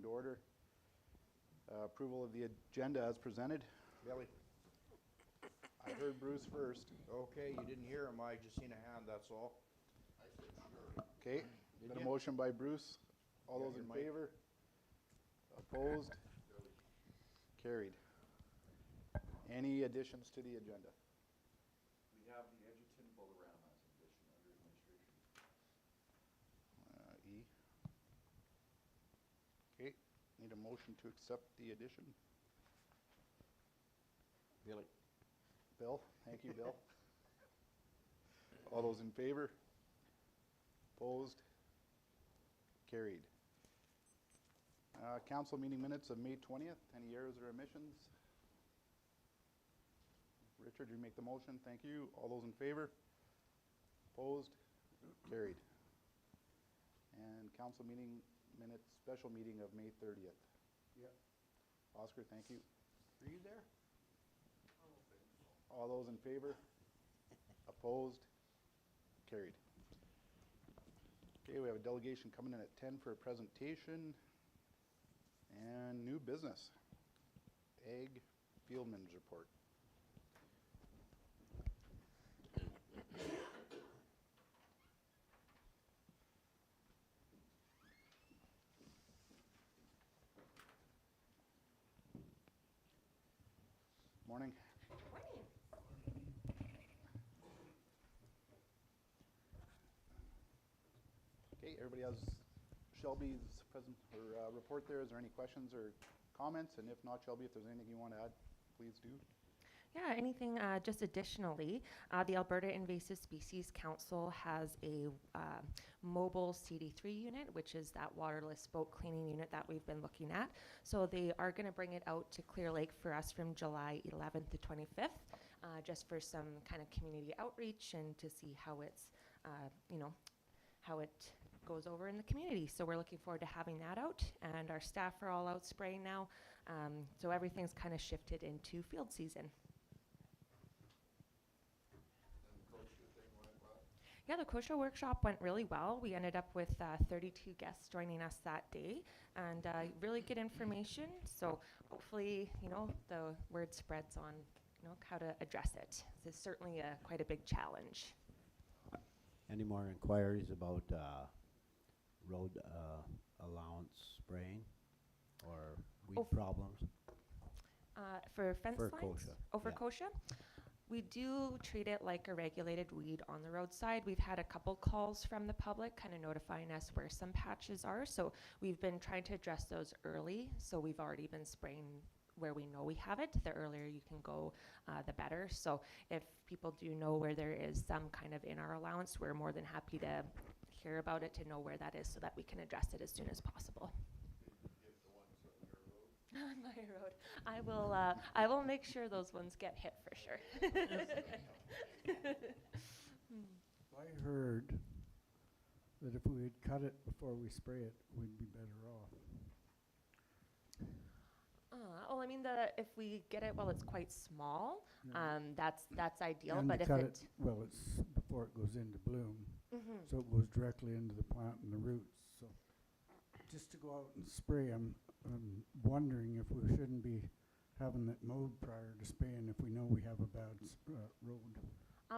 To order. Approval of the agenda as presented. Billy. I heard Bruce first. Okay, you didn't hear him. I just seen a hand, that's all. Okay, Did got a you? motion by Bruce. All Yeah, those your in mic. favor? Opposed? Carried. Any additions to the agenda? We have the Edgerton Bolorama as an addition under administration. E. Okay, need a motion to accept the addition. Billy. Bill, thank you, Bill. All those in favor? Opposed? Carried. Council meeting minutes of May 20th. Any errors or omissions? Richard, you make the motion. Thank you. All those in favor? Opposed? Carried. And council meeting minutes, special meeting of May 30th. Yep. Oscar, thank you. Are you there? All those in favor? Opposed? Carried. Okay, we have a delegation coming in at 10 for a presentation. And new business. Ag Fieldman's report. Morning. Morning. Okay, everybody has Shelby's present or report there. Is there any questions or comments? And if not, Shelby, if there's anything you want to add, please do. Yeah, anything just additionally, the Alberta Invasive Species Council has a mobile CD3 unit, which is that waterless boat cleaning unit that we've been looking at. So they are going to bring it out to Clear Lake for us from July 11th to 25th, just for some kind of community outreach and to see how it's, how it goes over in the community. So we're looking forward to having that out, and our staff are all out spraying now. So everything's kind of shifted into field season. Yeah, the kosher workshop went really well. We ended up with 32 guests joining us that day, and really good information. So hopefully, the word spreads on, how to address it. This is certainly quite a big challenge. Any more inquiries about road allowance spraying or weed problems? For fence For lines? kochia, Oh, for yeah. kochia? We do treat it like a regulated weed on the roadside. We've had a couple calls from the public kind of notifying us where some patches are. So we've been trying to address those early. So we've already been spraying where we know we have it. The earlier you can go, the better. So if people do know where there is some kind of in our allowance, we're more than happy to hear about it, to know where that is so that we can address it as soon as possible. On my road. I will make sure those ones get hit for sure. I heard that if we had cut it before we spray it, we'd be better off. Well, I mean, if we get it while it's quite small, Yeah. That's ideal. And But to if cut it, well, it's before it goes into bloom, Mhm. so it goes directly into the plant and the roots. So just to go out and spray, I'm wondering if we shouldn't be having it mowed prior to spraying if we know we have a bad road.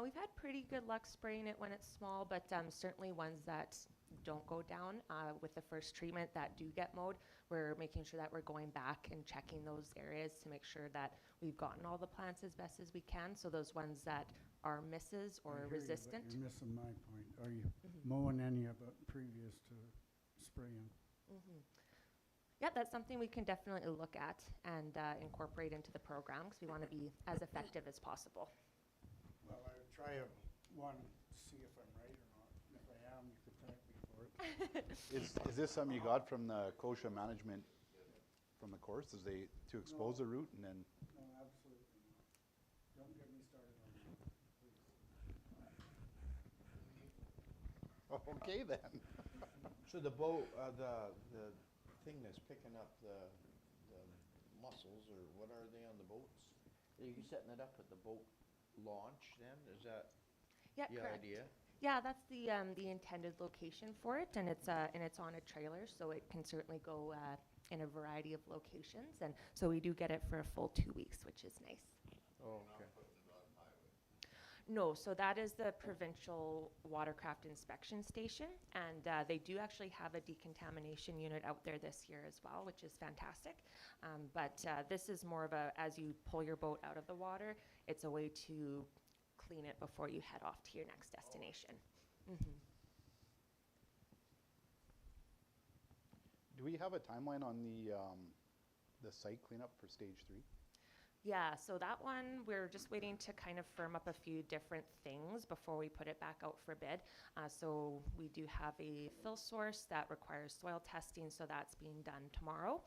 We've had pretty good luck spraying it when it's small, but certainly ones that don't go down with the first treatment that do get mowed, we're making sure that we're going back and checking those areas to make sure that we've gotten all the plants as best as we can. So those ones that are misses I or hear you, but resistant. you're missing my point. Are you Mhm. mowing any of it previous to spraying? Mhm. Yeah, that's something we can definitely look at and incorporate into the program because we want to be as effective as possible. Well, I would try one to see if I'm right or not. If I am, you could thank me for it. Is this something you got from the kochia management from the course? Is they to expose the root and then? No, absolutely not. Don't get me started on that, please. Okay then. So the boat, the thing that's picking up the mussels, or what are they on the boats? Are you setting it up at the boat launch then? Is that Yeah, the correct. idea? Yeah, that's the intended location for it, and it's on a trailer, so it can certainly go in a variety of locations. And so we do get it for a full 2 weeks, which is nice. Oh, okay. No, so that is the provincial watercraft inspection station, and they do actually have a decontamination unit out there this year as well, which is fantastic. But this is more of a, as you pull your boat out of the water, it's a way to clean it before you head off to your next destination. Mhm. Do we have a timeline on the site cleanup for stage 3? Yeah, so that one, we're just waiting to kind of firm up a few different things before we put it back out for bid. So we do have a fill source that requires soil testing, so that's being done tomorrow.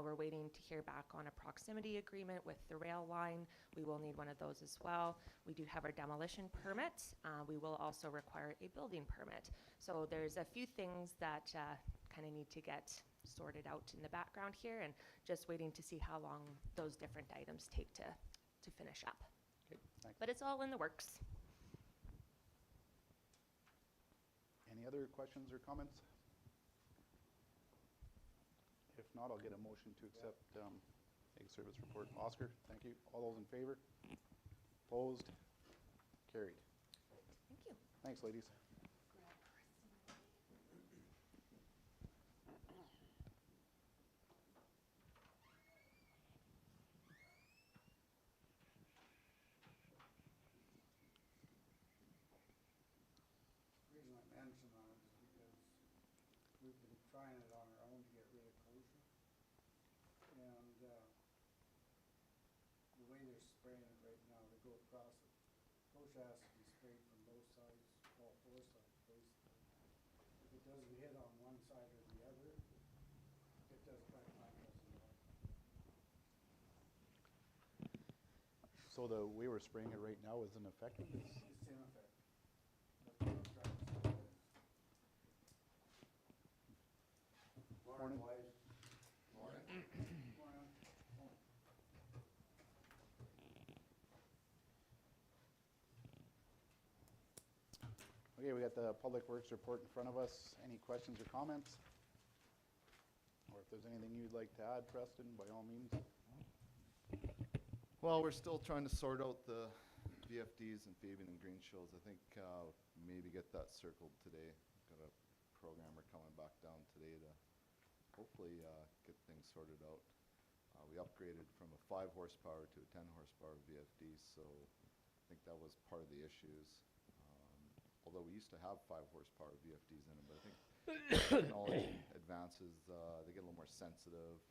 We're waiting to hear back on a proximity agreement with the rail line. We will need one of those as well. We do have our demolition permit. We will also require a building permit. So there's a few things that kind of need to get sorted out in the background here, and just waiting to see how long those different items take to finish up. Okay, thanks. But it's all in the works. Any other questions or comments? If not, I'll get a motion to accept Ag Service Report. Oscar, thank you. All those in favor? Opposed? Carried. Thank you. Thanks, ladies. Reason I mention that is because we've been trying it on our own to get rid of kochia. And, the way they're spraying it right now, they go across it. Kochia has to be sprayed from both sides, all 4 sides basically. If it doesn't hit on one side or the other, that plant doesn't work. So the way we're spraying it right now isn't effective? It's ineffective. That's what I'm trying to say is. Morning. Morning. Okay, we got the Public Works report in front of us. Any questions or comments? Or if there's anything you'd like to add, Preston, by all means. Well, we're still trying to sort out the VFDs and Fabian and Green Shields. I think maybe get that circled today. Got a programmer coming back down today to hopefully get things sorted out. We upgraded from a 5 horsepower to a 10 horsepower VFD, so I think that was part of the issues. Although we used to have 5 horsepower VFDs in them, but I think technology advances, they get a little more sensitive,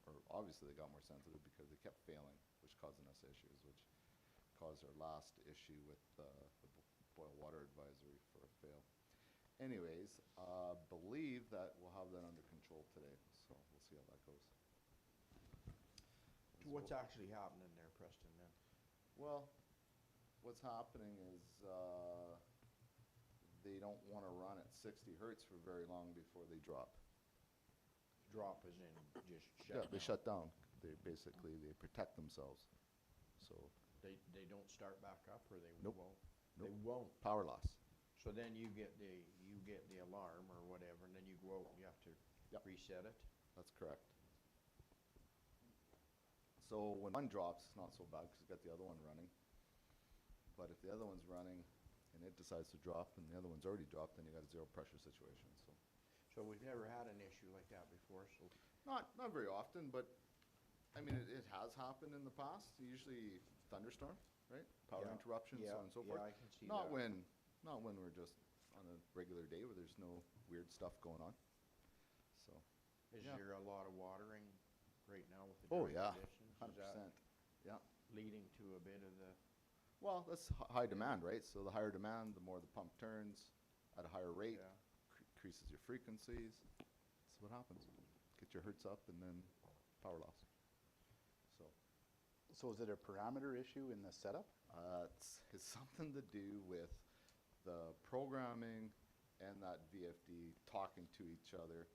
or obviously they got more sensitive because they kept failing, which causing us issues, which caused our last issue with the boil water advisory for a fail. Anyways, believe that we'll have that under control today, so we'll see how that goes. What's actually happening there, Preston, then? Well, what's happening is they don't want to run at 60 hertz for very long before they drop. Drop as in just shut Yeah, they down. shut down. They basically, they protect themselves. So, They don't start back up, or they Nope. won't? Nope. They won't. power loss. So then you get the alarm or whatever, and then you go out and you have to Yep. reset it? That's correct. So when one drops, it's not so bad because you got the other one running. But if the other one's running and it decides to drop and the other one's already dropped, then you got a zero pressure situation, so. So we've never had an issue like that before, so Not very often, but, I mean, it has happened in the past, usually thunderstorm, right? Power Yeah. interruptions, so yeah, on and so forth. yeah, I can see Not that. not when we're just on a regular day where there's no weird stuff going on, so. Is yeah. there a lot of watering right now with the Oh, dry yeah, conditions? 100%, yeah. Is that leading to a bit of the, Well, that's high demand, right? So the higher demand, the more the pump turns at a higher rate, yeah, increases your frequencies. That's what happens. Get your hertz up and then power loss. So So is it a parameter issue in the setup? it's something to do with the programming and that VFD talking to each other.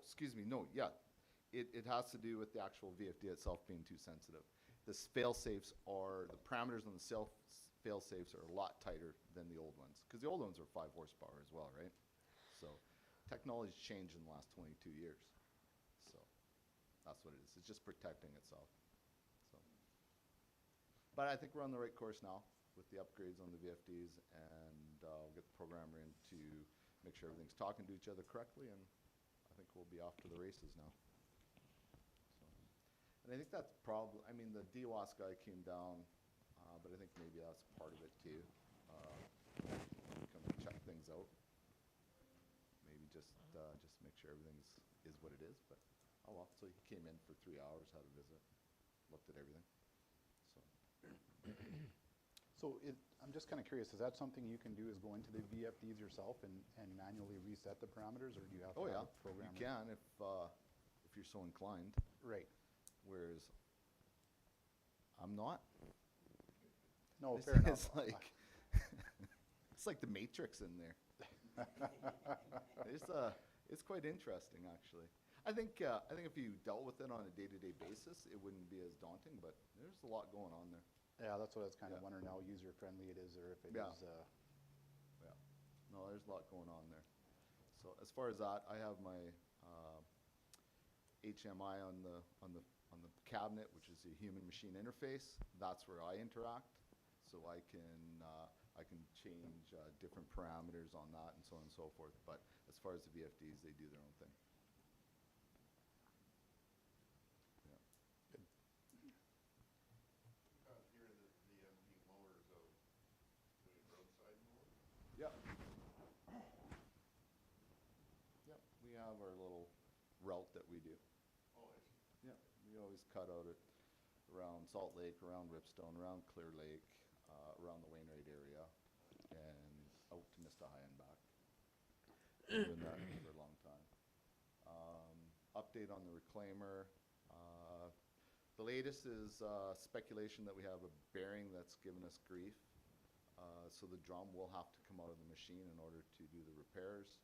Excuse me, no, yeah. It has to do with the actual VFD itself being too sensitive. The fail-safes are, the parameters on the fail-safes are a lot tighter than the old ones, because the old ones are 5 horsepower as well, right? So technology's changed in the last 22 years. That's what it is. It's just protecting itself. So, but I think we're on the right course now with the upgrades on the VFDs, and we'll get the programmer in to make sure everything's talking to each other correctly, and I think we'll be off to the races now. So, and I think that's probably, I mean, the DWAS guy came down, but I think maybe that's part of it too. Come and check things out. Maybe just make sure everything's is what it is, but oh well. So he came in for 3 hours, had a visit, looked at everything. So So I'm just kind of curious, is that something you can do, is go into the VFDs yourself and manually reset the parameters, or do you have to oh have yeah, a programmer? you can if you're so inclined. Right. Whereas I'm not. No, It's- fair enough. It's like it's like the Matrix in there. It's quite interesting, actually. I think if you dealt with it on a day-to-day basis, it wouldn't be as daunting. But there's a lot going on there. Yeah, that's what I was kind of Yeah. wondering, how user-friendly it is, or if it Yeah. is, Yeah. No, there's a lot going on there. So as far as that, I have my HMI on the cabinet, which is a human-machine interface. That's where I interact. So I can change different parameters on that and so on and so forth. But as far as the VFDs, they do their own thing. Yeah. Here the MD mowers out doing roadside mowers? Yep. Yep, we have our little route that we do. Oh, I see. Yeah, we always cut out it around Salt Lake, around Ripstone, around Clear Lake, around the Wainwright area, and out to Mista High and back. Been doing that for a long time. Update on the reclaimer. The latest is speculation that we have a bearing that's given us grief. So the drum will have to come out of the machine in order to do the repairs.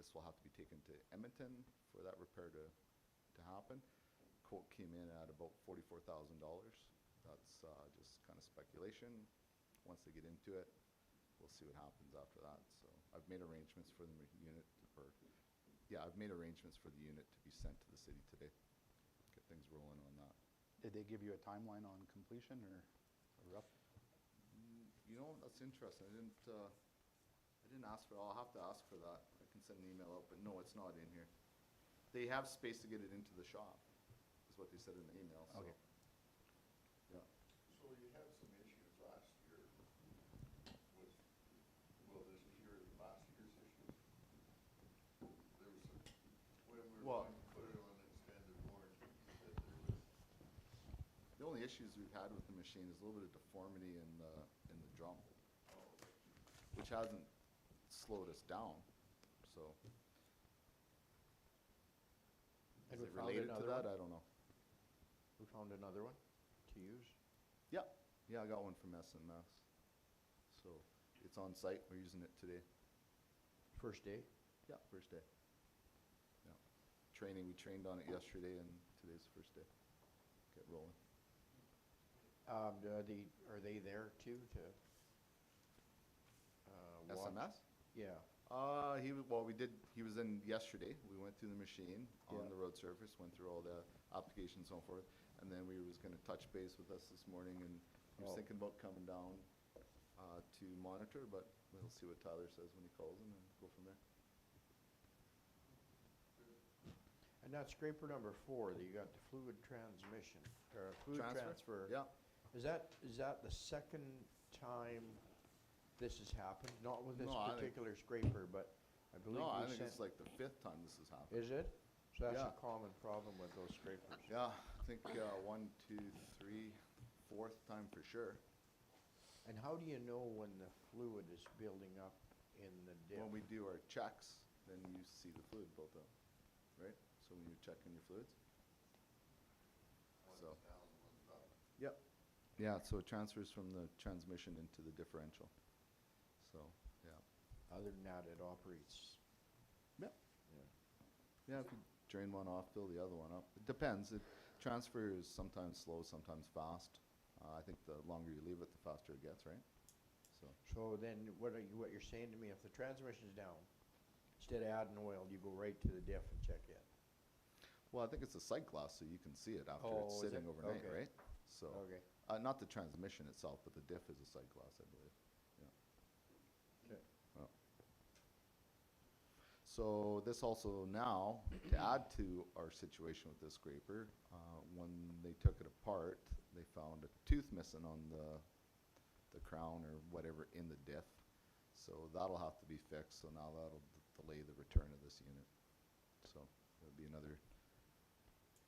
This will have to be taken to Edmonton for that repair to happen. Quote came in at about $44,000. That's just kind of speculation. Once they get into it, we'll see what happens after that. So I've made arrangements for the unit, I've made arrangements for the unit to be sent to the city today. Get things rolling on that. did they give you a timeline on completion, or a rough? You know, that's interesting. I didn't ask for. I'll have to ask for that. I can send an email out, but no, it's not in here. They have space to get it into the shop, is what they said in the email. So. Okay. Yeah. So you had some issues last year with, well, this year, last year's issues? There was some, when we were Well- going to put it on extended warranty, you said there was, The only issues we've had with the machine is a little bit of deformity in the drum, oh, okay. which hasn't slowed us down. So. And Is we it found related to another that? one? I don't know. We found another one to use? Yeah, yeah, I got one from SMS. So it's on site. We're using it today. First day? Yeah, first day. Yeah. Training, we trained on it yesterday, and today's the first day. Get rolling. Are they there too to? watch? SMS? Yeah. He was in yesterday. We went through the machine on Yeah. the road surface, went through all the applications and so forth. And then we was gonna touch base with us this morning, and he was Oh. thinking about coming down, to monitor, but we'll see what Tyler says when he calls him and go from there. And that's scraper number 4, that you got the fluid transmission, or fluid transfer. Yeah. Is that the second time this has happened? Not with this No, I think- particular scraper, but I believe No, I we think sent. it's like the 5th time this has happened. Is it? So that's Yeah. a common problem with those scrapers. Yeah, I think, 1, 2, 3, 4th time for sure. And how do you know when the fluid is building up in the diff? When we do our checks, then you see the fluid built up, right? So when you're checking your fluids. One's So. down, one's up. Yep. Yeah, so it transfers from the transmission into the differential. So, yeah. Other than that, it operates. Yep. Yeah. Yeah, if you drain one off, fill the other one up. It depends. Transfer is sometimes slow, sometimes fast. I think the longer you leave it, the faster it gets, right? So, So then, what you're saying to me, if the transmission's down, instead of adding oil, you go right to the diff and check it? Well, I think it's a sight glass, so you can see it after Oh, it's is sitting it? overnight, Okay. right? So, Okay. not the transmission itself, but the diff is a sight glass, I believe. Okay. Yeah. So this also now, to add to our situation with this scraper, when they took it apart, they found a tooth missing on the crown or whatever in the diff. So that'll have to be fixed, so now that'll delay the return of this unit. So it'll be another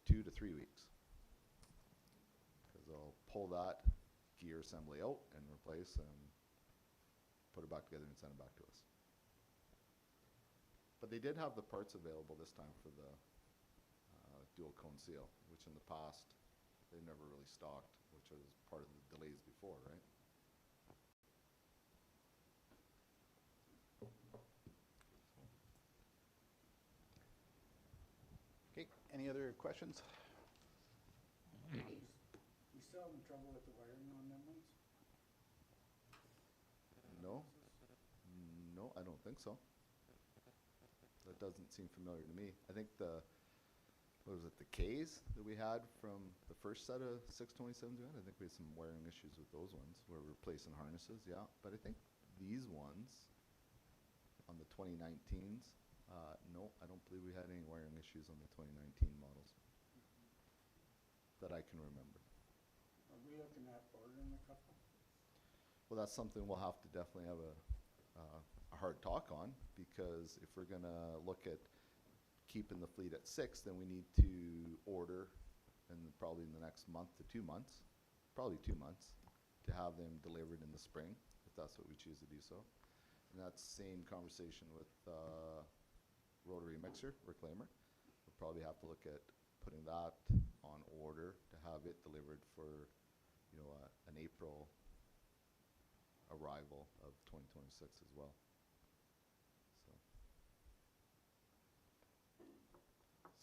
2 to 3 weeks. Because I'll pull that gear assembly out and replace and put it back together and send it back to us. But they did have the parts available this time for the dual cone seal, which in the past they never really stocked, which was part of the delays before, right? Okay, any other questions? We still having trouble with the wiring on them ones? No? No, I don't think so. That doesn't seem familiar to me. I think what was it, the Ks that we had from the first set of 627s we had? I think we had some wiring issues with those ones. We're replacing harnesses, yeah. But I think these ones on the 2019s, no, I don't believe we had any wiring issues on the 2019 models that I can remember. Are we looking at ordering a couple? Well, that's something we'll have to definitely have a hard talk on, because if we're gonna look at keeping the fleet at 6, then we need to order, and probably in the next month to 2 months, probably 2 months, to have them delivered in the spring, if that's what we choose to do so. And that's same conversation with rotary mixer, reclaimer. We'll probably have to look at putting that on order to have it delivered for, you know, an April arrival of 2026 as well.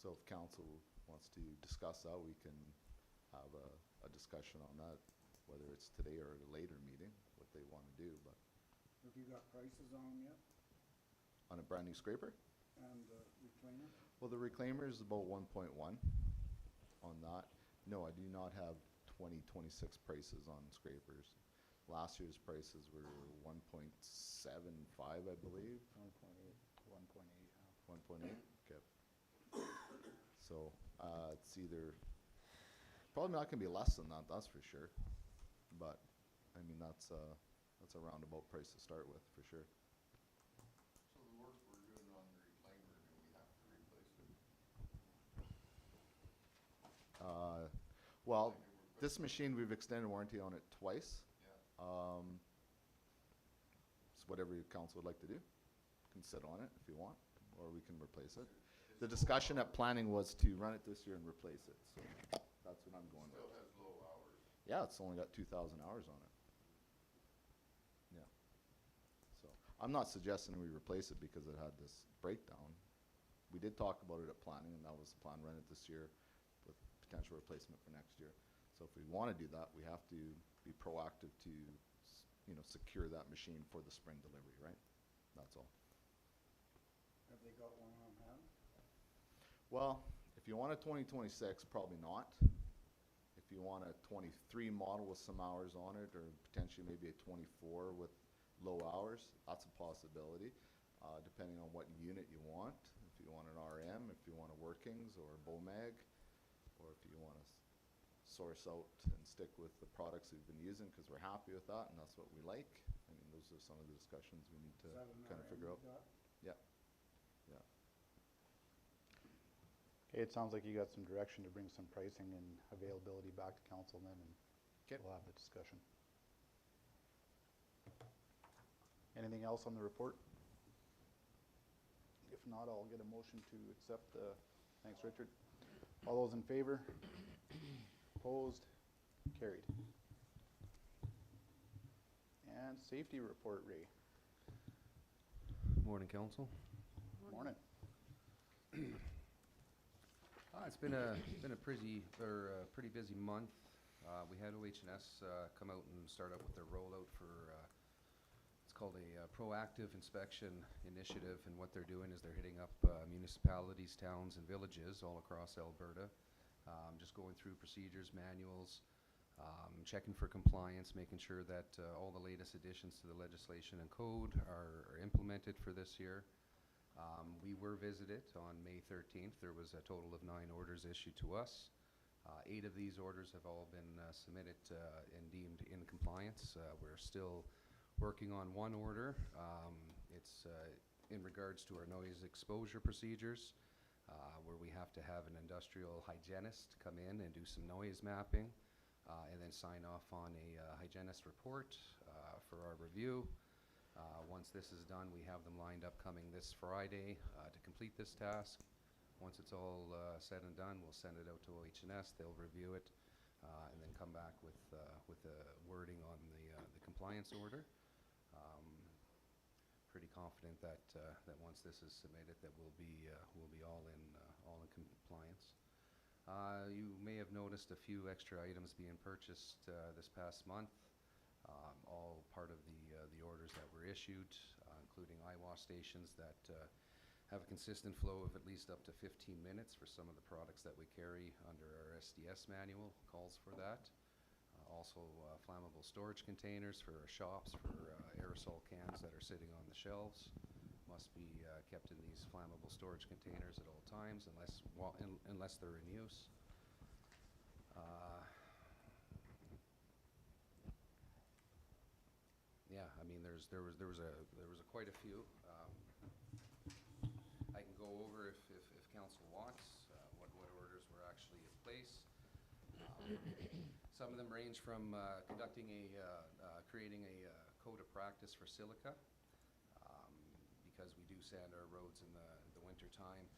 So if council wants to discuss that, we can have a discussion on that, whether it's today or at a later meeting, what they want to do, but Have you got prices on them yet? on a brand new scraper? And the reclaimer? Well, the reclaimer is about 1.1 on that. No, I do not have 2026 prices on scrapers. Last year's prices were 1.75, I believe. 1.8, 1.8. 1.8, okay. So, it's either, probably not gonna be less than that, that's for sure. But, I mean, that's a roundabout price to start with, for sure. So the work we're doing on the reclaimer, do we have to replace it? Well, this machine, we've extended warranty on it twice. Yeah. It's whatever your council would like to do. You can sit on it if you want, or we can replace it. The discussion at planning was to run it this year and replace it, so that's what I'm going with. Still has low hours. Yeah, it's only got 2,000 hours on it. Yeah. So, I'm not suggesting we replace it because it had this breakdown. We did talk about it at planning, and that was the plan, run it this year with potential replacement for next year. So if we want to do that, we have to be proactive to, you know, secure that machine for the spring delivery, right? That's all. Have they got one on hand? Well, if you want a 2026, probably not. If you want a 23 model with some hours on it, or potentially maybe a 24 with low hours, that's a possibility, depending on what unit you want. If you want an RM, if you want a Workings or a Bomag, or if you want to source out and stick with the products we've been using because we're happy with that and that's what we like. I mean, those are some of the discussions we need to Is that an kind of RM figure out. you got? Yeah, yeah. Okay, it sounds like you got some direction to bring some pricing and availability back to council then, and Okay. we'll have the discussion. Anything else on the report? If not, I'll get a motion to accept the, thanks, Richard. All those in favor? Opposed? Carried. And safety report, Ray. Morning, council. Morning. It's been a pretty busy month. We had OH&S come out and start up with their rollout for it's it's called a proactive inspection initiative, and what they're doing is they're hitting up municipalities, towns, and villages all across Alberta, just going through procedures, manuals, checking for compliance, making sure that all the latest additions to the legislation and code are implemented for this year. We were visited on May 13th. There was a total of 9 orders issued to us. 8 of these orders have all been submitted and deemed in compliance. We're still working on 1 order. It's in regards to our noise exposure procedures, where we have to have an industrial hygienist come in and do some noise mapping, and then sign off on a hygienist report for our review. Once this is done, we have them lined up coming this Friday to complete this task. Once it's all said and done, we'll send it out to OH&S. They'll review it and then come back with the wording on the compliance order. Pretty confident that once this is submitted, that we'll be all in compliance. You may have noticed a few extra items being purchased this past month, all part of the orders that were issued, including eye wash stations that have a consistent flow of at least up to 15 minutes for some of the products that we carry under our SDS manual, calls for that. Also flammable storage containers for our shops for aerosol cans that are sitting on the shelves must be kept in these flammable storage containers at all times unless they're in use. Yeah, I mean, there was quite a few. I can go over if council wants what orders were actually in place. Some of them range from creating a code of practice for silica, because we do sand our roads in the winter time.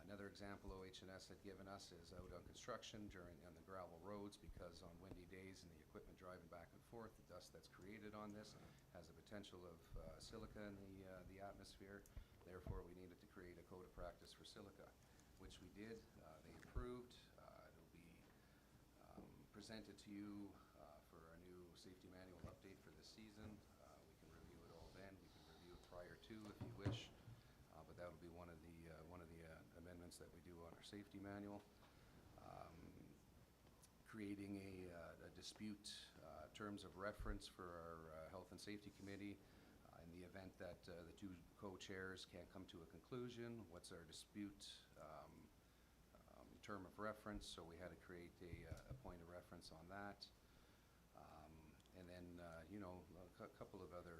Another example OH&S had given us is out on construction on the gravel roads, because on windy days and the equipment driving back and forth, the dust that's created on this has a potential of silica in the atmosphere. Therefore, we needed to create a code of practice for silica, which we did. They approved. It'll be presented to you for our new safety manual update for this season. We can review it all then. We can review it prior to if you wish, but that will be one of the amendments that we do on our safety manual. Creating a dispute terms of reference for our health and safety committee. In the event that the 2 co-chairs can't come to a conclusion, what's our dispute term of reference? So we had to create a point of reference on that. And then, a couple of other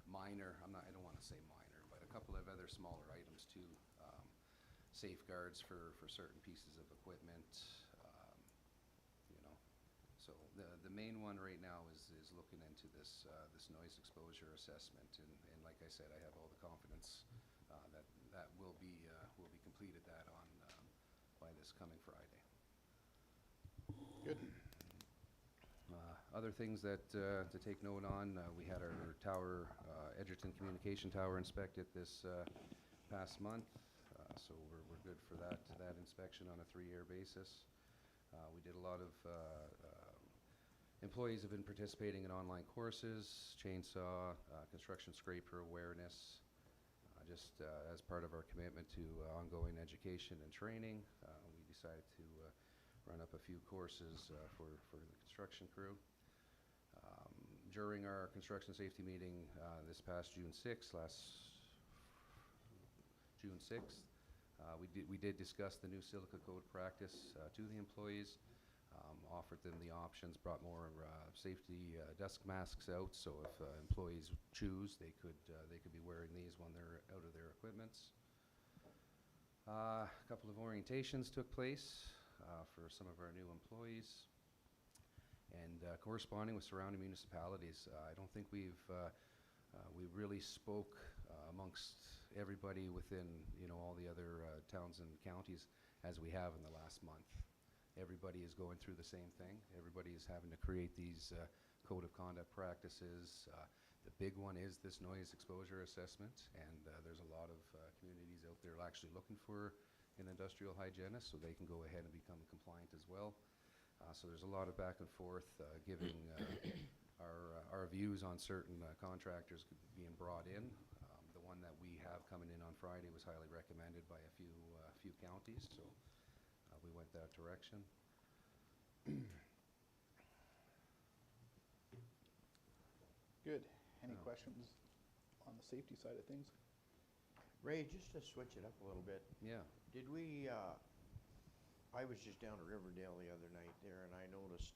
minor, I don't want to say minor, but a couple of other smaller items too. Safeguards for certain pieces of equipment. So the main one right now is looking into this noise exposure assessment, and like I said, I have all the confidence that will be completed that on by this coming Friday. Good. Other things that to take note on, we had our tower, Edgerton Communication Tower inspected this past month, so we're good for that inspection on a 3-year basis. We did a lot of employees have been participating in online courses, chainsaw, construction scraper awareness, just as part of our commitment to ongoing education and training. We decided to run up a few courses for the construction crew. During our construction safety meeting this past June 6th, we did discuss the new silica code practice to the employees. Offered them the options, brought more safety desk masks out, so if employees choose, they could be wearing these when they're out of their equipments. A couple of orientations took place for some of our new employees, and corresponding with surrounding municipalities. I don't think we really spoke amongst everybody within all the other towns and counties as we have in the last month. Everybody is going through the same thing. Everybody is having to create these code of conduct practices. The big one is this noise exposure assessment, and there's a lot of communities out there actually looking for an industrial hygienist so they can go ahead and become compliant as well. So there's a lot of back and forth giving our views on certain contractors being brought in. The one that we have coming in on Friday was highly recommended by a few counties, so we went that direction. Good. Any questions on the safety side of things? Ray, just to switch it up a little bit, Yeah. did we, I was just down at Riverdale the other night there, and I noticed,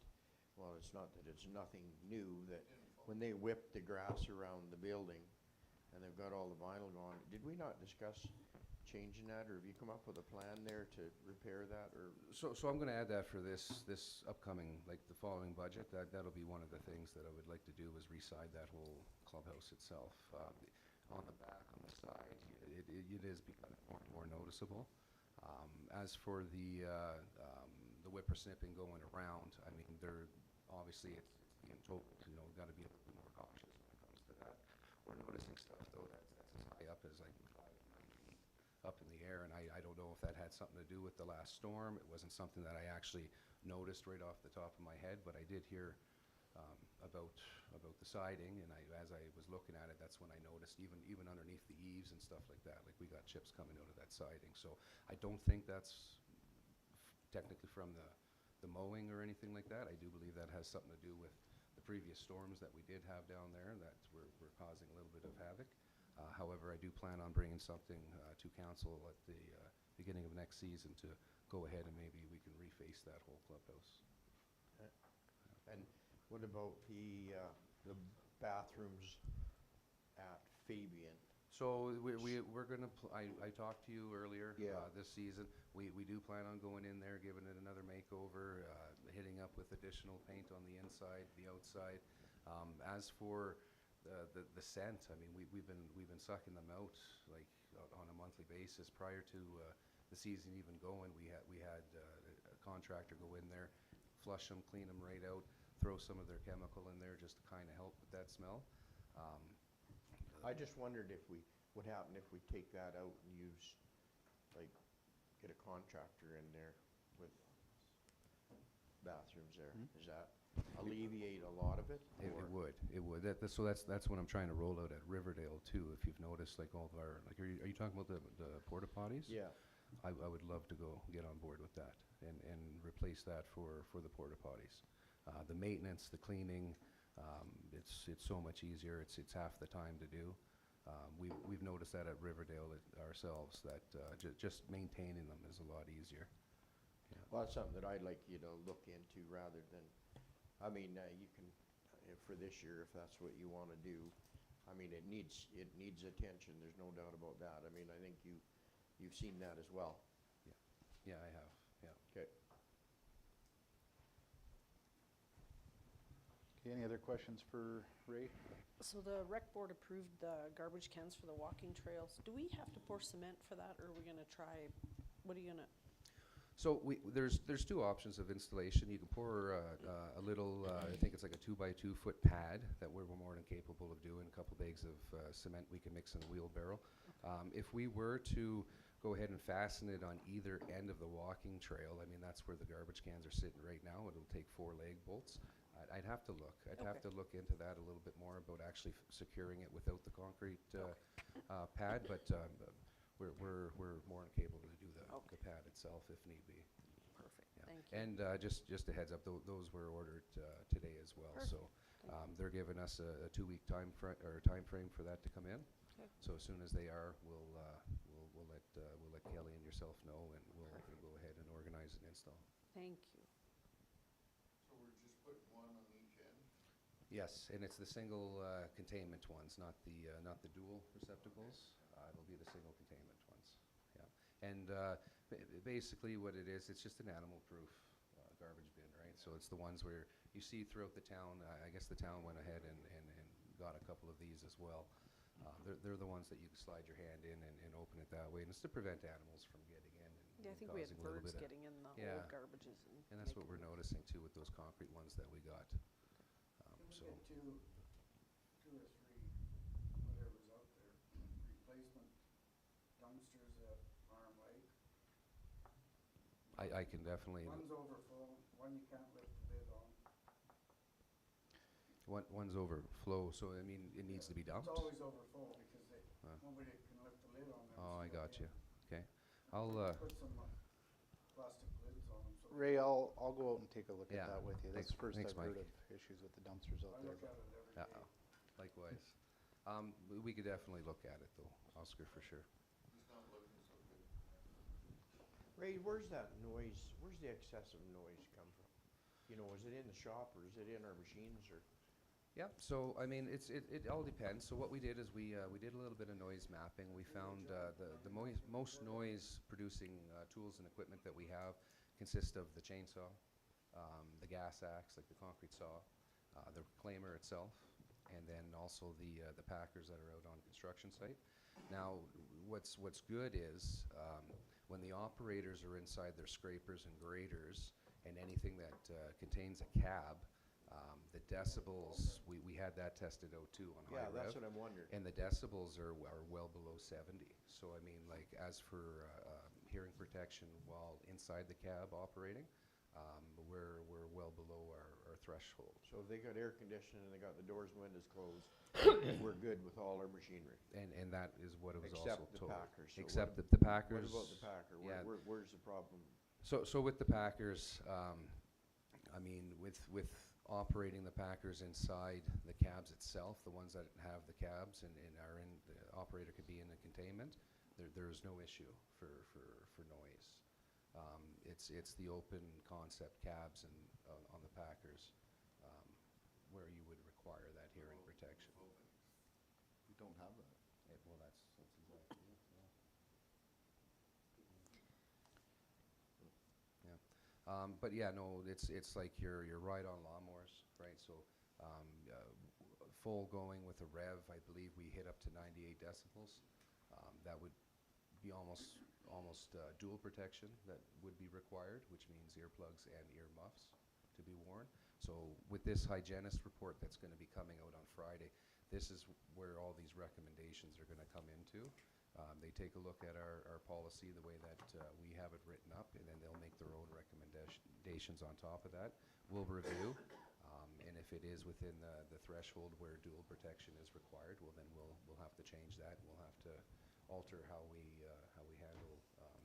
well, it's not that it's nothing new, that when they whip the grass around the building, and they've got all the vinyl gone, did we not discuss changing that, or have you come up with a plan there to repair that, or? So I'm gonna add that for this upcoming, like the following budget, that'll be one of the things that I would like to do is reside that whole clubhouse itself. On the back, on the side, it is becoming more and more noticeable. As for the whippersnipping going around, I mean, they're, obviously it's being told, gotta be a little bit more cautious when it comes to that. We're noticing stuff though that's as high up as like 5 to 9 feet up in the air, and I don't know if that had something to do with the last storm. It wasn't something that I actually noticed right off the top of my head, but I did hear about the siding, and as I was looking at it, that's when I noticed even underneath the eaves and stuff like that, like we got chips coming out of that siding. So I don't think that's technically from the mowing or anything like that. I do believe that has something to do with the previous storms that we did have down there that were causing a little bit of havoc. However, I do plan on bringing something to council at the beginning of next season to go ahead and maybe we can reface that whole clubhouse. And what about the bathrooms at Fabian? So we're gonna, I talked to you earlier, Yeah. This season. We do plan on going in there, giving it another makeover, hitting up with additional paint on the inside, the outside. As for the scent, I mean, we've been sucking them out like on a monthly basis. Prior to the season even going, we had a contractor go in there, flush them, clean them right out, throw some of their chemical in there just to kind of help with that smell. I just wondered if what happened if we take that out and use, like, get a contractor in there with bathrooms there. Does that alleviate a lot of it? It or- would. So that's what I'm trying to roll out at Riverdale too. If you've noticed, like all of our, like, are you talking about the porta potties? Yeah. I would love to go get on board with that and replace that for the porta potties. The maintenance, the cleaning, it's so much easier. It's half the time to do. We've noticed that at Riverdale ourselves, that just maintaining them is a lot easier. Well, that's something that I'd like you to look into rather than, I mean, you can, for this year, if that's what you want to do. I mean, it needs attention. There's no doubt about that. I mean, I think you've seen that as well. Yeah, I have, yeah. Okay. Okay, any other questions for Ray? So the rec board approved the garbage cans for the walking trails. Do we have to pour cement for that, or are we gonna try, what are you gonna? So there's two options of installation. You can pour a little, I think it's like a 2x2 foot pad that we're more than capable of doing. A couple bags of cement we can mix in a wheelbarrow. If we were to go ahead and fasten it on either end of the walking trail, I mean, that's where the garbage cans are sitting right now. It'll take 4 leg bolts. I'd have to look. I'd have to look into that a little bit more about actually securing it without the concrete pad, but we're more than capable to do the pad itself if need be. Perfect, Yeah. thank you. And just a heads up, those were ordered today as well. So they're giving us a 2-week time frame for that to come in. Okay. So as soon as they are, we'll let Kelly and yourself know, and we'll go ahead and organize an install. Thank you. So we're just putting one on each end? Yes, and it's the single containment ones, not the dual receptacles. It'll be the single containment ones. Yeah, and basically what it is, it's just an animal-proof garbage bin, right? So it's the ones where you see throughout the town. I guess the town went ahead and got a couple of these as well. They're the ones that you can slide your hand in and open it that way, and it's to prevent animals from getting in and Yeah, I think we had causing a little birds bit of, getting in the yeah. old garbages and that's what making we're them- noticing too with those concrete ones that we got. So. Can we get two or three, whatever's out there, replacement dumpsters at Farm Lake? I can definitely. One's overfull, one you can't lift the lid on. One's overflow, so I mean, it needs to be dumped? It's always overfull because Huh. nobody can lift the lid on them. Oh, I so got they you. Okay. I'll, Put some plastic lids on them. So Ray, I'll go out and take a look Yeah, at that with you. That's the first thanks, I've heard Mike. of issues with the dumpsters out I there. look but- at it every day. Likewise. We could definitely look at it though, Oscar, for sure. It's not looking so good. Ray, where's that noise, where's the excessive noise come from? You know, is it in the shop or is it in our machines or? Yeah, so I mean, it all depends. So what we did is we did a little bit of noise mapping. We found the most noise producing tools and equipment that we have consist of the chainsaw, the gas axe, like the concrete saw, the reclaimer itself, and then also the packers that are out on construction site. Now, what's good is when the operators are inside their scrapers and graders and anything that contains a cab, the decibels, we had that tested out too on high Yeah, that's rev. what I'm wondering. And the decibels are well below 70. So I mean, like, as for hearing protection while inside the cab operating, we're well below our threshold. So if they got air conditioning and they got the doors and windows closed, we're good with all our machinery. And that is what it was Except also the told. Packers. So Except what- that the Packers. What about the Packer? Yeah. Where's the problem? So with the Packers, I mean, with operating the Packers inside the cabs itself, the ones that have the cabs and are in, the operator could be in the containment, there's no issue for noise. It's the open concept cabs and on the Packers where you would require that hearing protection. We don't have that. Well, that's exactly it, yeah. But yeah, no, it's like your ride-on lawnmowers, right? So full going with a rev, I believe we hit up to 98 decibels. That would be almost dual protection that would be required, which means earplugs and ear muffs to be worn. So with this hygienist report that's going to be coming out on Friday, this is where all these recommendations are going to come into. They take a look at our policy, the way that we have it written up, and then they'll make their own recommendations on top of that. We'll review, and if it is within the threshold where dual protection is required, well, then we'll have to change that. We'll have to alter how we handle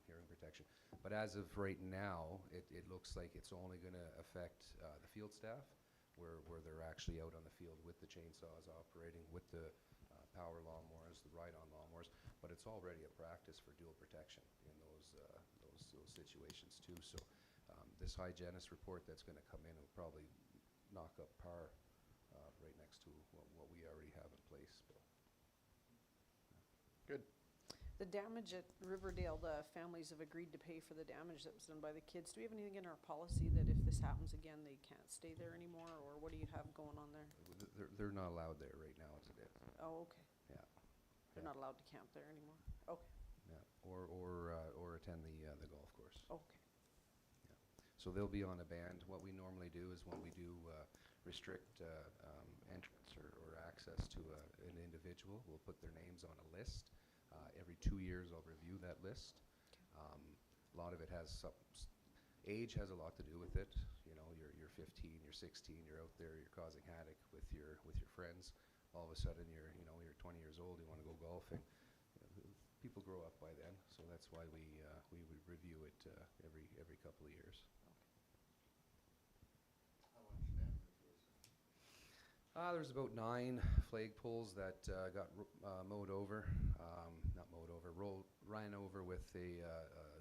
hearing protection. But as of right now, it looks like it's only going to affect the field staff, where they're actually out on the field with the chainsaws operating, with the power lawnmowers, the ride-on lawnmowers, but it's already a practice for dual protection in those situations too. So this hygienist report that's going to come in will probably knock up par right next to what we already have in place. But Good. The damage at Riverdale, the families have agreed to pay for the damage that was done by the kids. Do we have anything in our policy that if this happens again, they can't stay there anymore, or what do you have going on there? they're not allowed there right now today. Oh, okay. Yeah. They're Yeah. not allowed to camp there anymore. Okay, Yeah, or attend the golf course. okay. So they'll be on a band. What we normally do is when we do restrict entrance or access to an individual, we'll put their names on a list. Every 2 years, I'll review that list. A lot of it has age has a lot to do with it. You know, you're 15, you're 16, you're out there, you're causing havoc with your friends. All of a sudden, you're 20 years old, you want to go golfing. People grow up by then, so that's why we would review it every couple of years. How much damage was? There's about 9 flag poles that got mowed over, not mowed over, ran over with a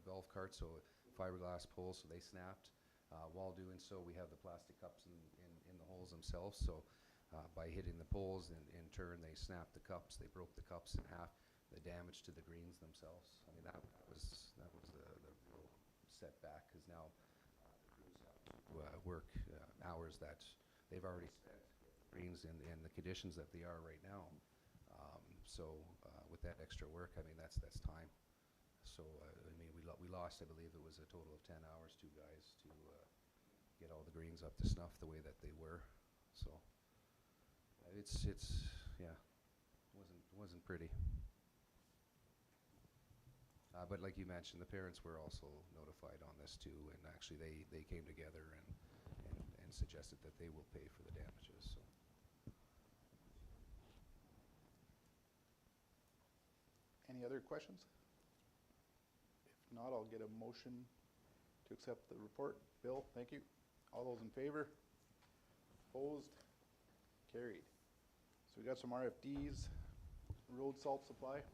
golf cart, so fiberglass poles, so they snapped. While doing so, we have the plastic cups in the holes themselves, so by hitting the poles, in turn, they snapped the cups, they broke the cups in half, the damage to the greens themselves. I mean, that was the real setback, because now the crews have to work hours that they've already spent greens in the conditions that they are right now. So with that extra work, I mean, that's time. So I mean, we lost, I believe it was a total of 10 hours, 2 guys, to get all the greens up to snuff the way that they were. So it's yeah, wasn't pretty. But like you mentioned, the parents were also notified on this too, and actually they came together and suggested that they will pay for the damages. So Any other questions? If not, I'll get a motion to accept the report. Bill, thank you. All those in favor? Opposed? Carried. So we got some RFDs, road salt supply.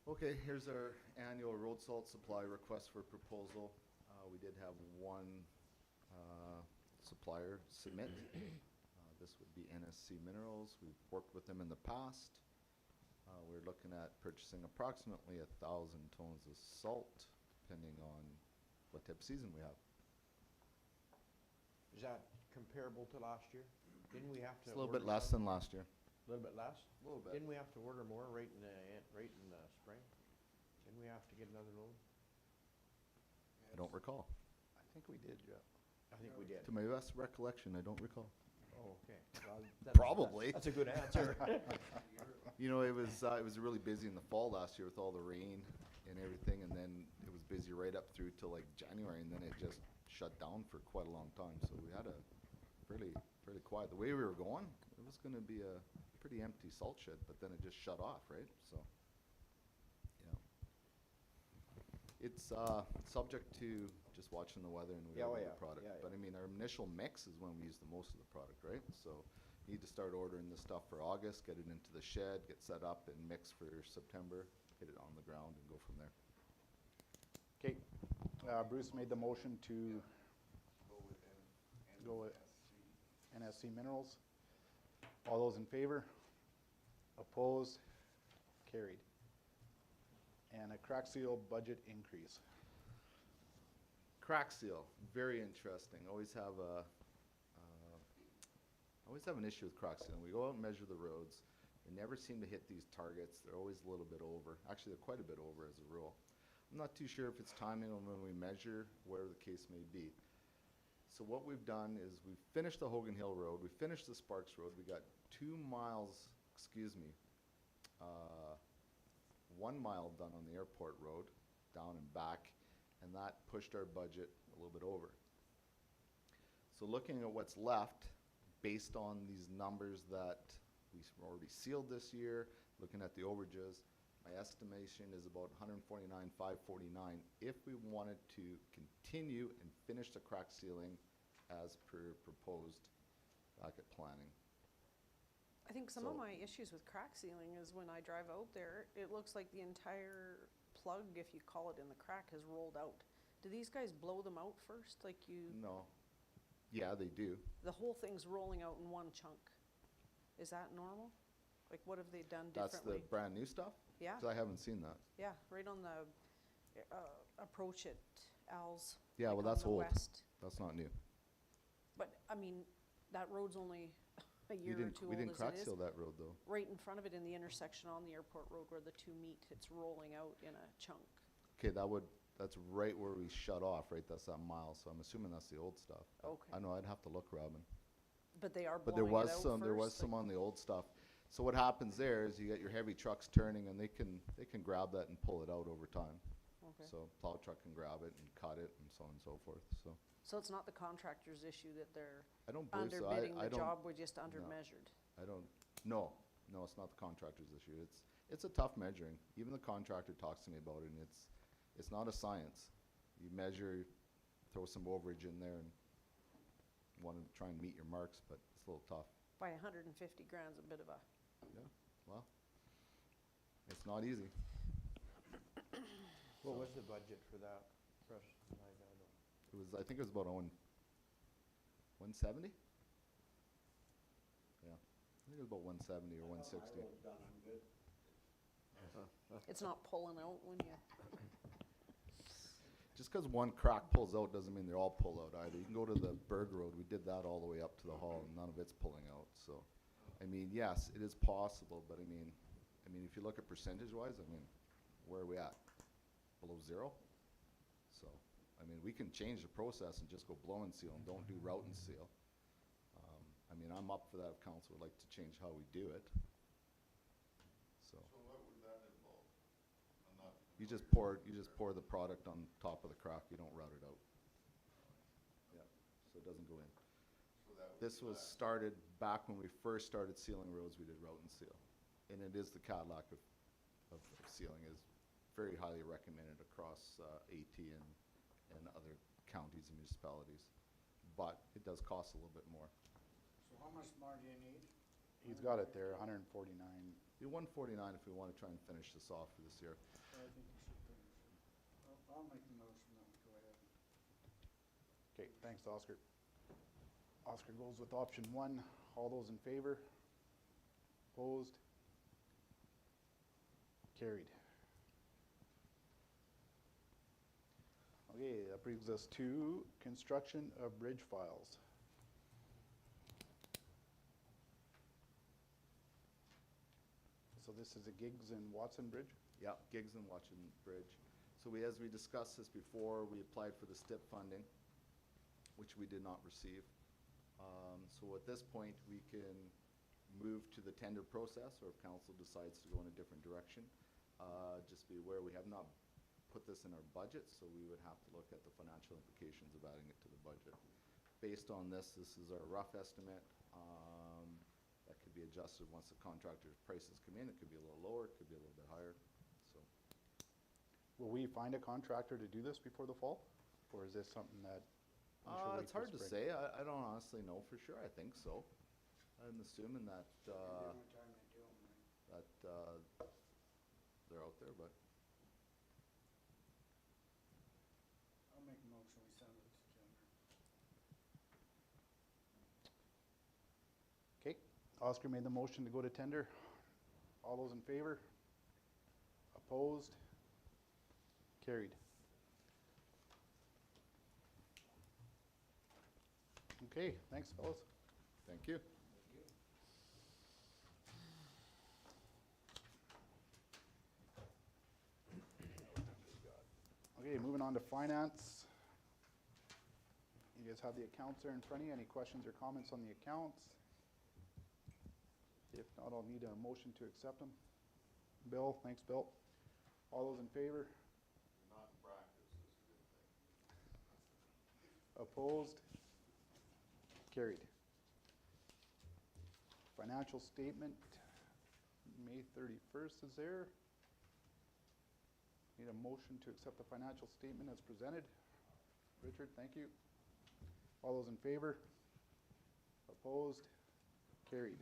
Okay, here's our annual road salt supply request for proposal. We did have one supplier submit. This would be NSC Minerals. We've worked with them in the past. We're looking at purchasing approximately 1,000 tons of salt, depending on what type of season we have. Is that comparable to last year? Didn't we have to? It's a little bit order less some? than last year. A little bit less? A little bit. Didn't we have to order more right in the spring? Didn't we have to get another load? I don't recall. I think we did, yeah. I think we did. To my best recollection, I don't recall. Oh, okay. Well, that's- Probably. That's a good answer. You know, it was really busy in the fall last year with all the rain and everything, and then it was busy right up through till like January, and then it just shut down for quite a long time. So we had a fairly quiet. The way we were going, it was going to be a pretty empty salt shed, but then it just shut off, right? So, yeah. It's subject to just watching the weather and Yeah, oh, the yeah. product. Yeah, But I mean, our initial mix is when we use the most of the product, right? So need to start ordering this stuff for August, get it into the shed, get set up and mix for September, get it on the ground and go from there. Okay, Bruce made the motion to go with NSC Minerals. All those in favor? Opposed? Carried. And a crack seal budget increase. Crack seal, very interesting. Always have an issue with crack sealing. We go out and measure the roads. They never seem to hit these targets. They're always a little bit over. Actually, they're quite a bit over as a rule. I'm not too sure if it's timing on when we measure, whatever the case may be. So what we've done is we've finished the Hogan Hill Road. We finished the Sparks Road. We got 2 miles, 1 mile done on the airport road, down and back, and that pushed our budget a little bit over. So looking at what's left, based on these numbers that we've already sealed this year, looking at the overages, my estimation is about 149,549 if we wanted to continue and finish the crack sealing as per proposed back at planning. I think some of So- my issues with crack sealing is when I drive out there, it looks like the entire plug, if you call it in the crack, has rolled out. Do these guys blow them out first, like you, No. Yeah, they do. the whole thing's rolling out in one chunk? Is that normal? Like, what have they done That's differently? the brand new stuff? Yeah, 'Cause I haven't seen that. yeah, right on the, approach at Al's. Yeah, like well, on that's the old. west. That's not new. But, I mean, that road's only a We year or didn't, two we old didn't as crack it is. seal that road though. Right in front of it in the intersection on the airport road where the two meet, it's rolling out in a chunk. Okay, that's right where we shut off, right? That's that mile, so I'm assuming that's the old stuff. Okay. I know, I'd have to look, Robin. But they are But there blowing it was out some, there was first, some like- on the old stuff. So what happens there is you get your heavy trucks turning and they can grab that and pull it out over time. Okay. So plow truck can grab it and cut it and so on and so forth, so. So it's not the contractor's issue that they're I don't believe so. underbidding I the don't, job, we're just undermeasured? no, it's not the contractor's issue. It's a tough measuring. Even the contractor talks to me about it and it's not a science. You measure, throw some overage in there and want to try and meet your marks, but it's a little tough. By 150 grand's a bit of a, Yeah, well, it's not easy. What was the budget for that? I think it was about 170? Yeah, I think it was about 170 or 160. it's not pulling out when you, Just because one crack pulls out doesn't mean they all pull out either. You can go to the Berg Road, we did that all the way up to the hall, and none of it's pulling out, so. I mean, yes, it is possible, but I mean, if you look at percentage-wise, where are we at? Below 0? So, we can change the process and just go blow and seal and don't do route and seal. I'm up for that if council would like to change how we do it. So, So what would that involve? I'm not you just familiar. pour the product on top of the crack, you don't route it out. Yeah, so it doesn't go in. So that would This be was that. started back when we first started sealing roads, we did route and seal. and it is the Cadillac of sealing, is very highly recommended across AT and other counties and municipalities. But it does cost a little bit more. So how much more do you need? He's got it there, 149. Be 149 if we want to try and finish this off for this year. I think you should finish it. I'll make the motion that we go ahead. Okay, thanks, Oscar. Oscar goes with option 1. All those in favor? Opposed? Carried. Okay, that brings us to construction of bridge files. So this is a Giggs and Watson Bridge? Yeah, Giggs and Watson Bridge. So as we discussed this before, we applied for the STIP funding, which we did not receive. So at this point, we can move to the tender process, or if council decides to go in a different direction. Just be aware, we have not put this in our budget, so we would have to look at the financial implications of adding it to the budget. Based on this is our rough estimate. That could be adjusted once the contractor's prices come in. It could be a little lower, it could be a little bit higher, so. Will we find a contractor to do this before the fall? Or is this something that we should wait It's till hard to spring? say. I don't honestly know for sure. I think so. I'm assuming that, The only time they do 'em, right? that they're out there, but I'll make a motion, we send it to tender. Okay, Oscar made the motion to go to tender. All those in favor? Opposed? Carried. Okay, thanks, fellas. thank you. Okay, moving on to finance. You guys have the accounts there in front of you. Any questions or comments on the accounts? If not, I'll need a motion to accept them. Bill, thanks, Bill. All those in favor? Not in practice, is a good thing. Opposed? Carried. Financial statement, May 31st is there. Need a motion to accept the financial statement as presented. Richard, thank you. All those in favor? Opposed? Carried.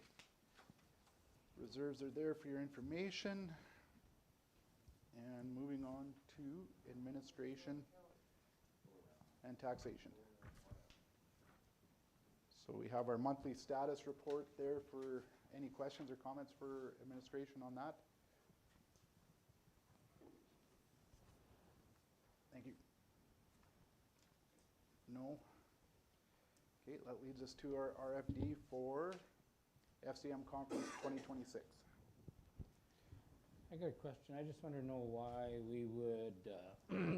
Reserves are there for your information. And moving on to administration and taxation. So we have our monthly status report there for any questions or comments for administration on that. Thank you. No? Okay, that leads us to our RFD for FCM Conference 2026. I got a question. I just want to know why we would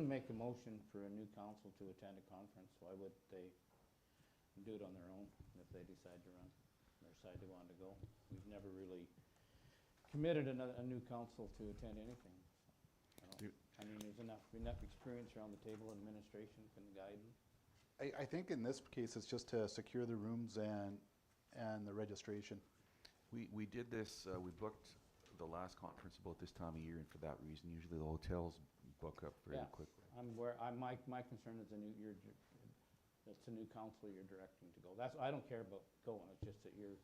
make a motion for a new council to attend a conference. Why would they do it on their own if they decide to run, or decide they want to go? We've never really committed a new council to attend anything. I mean, there's enough experience around the table, administration can guide them. I think in this case, it's just to secure the rooms and the registration. We did this, we booked the last conference about this time of year, and for that reason, usually the hotels book up very Yeah. quickly. My concern is it's a new council you're directing to go. I don't care about going, it's just that you're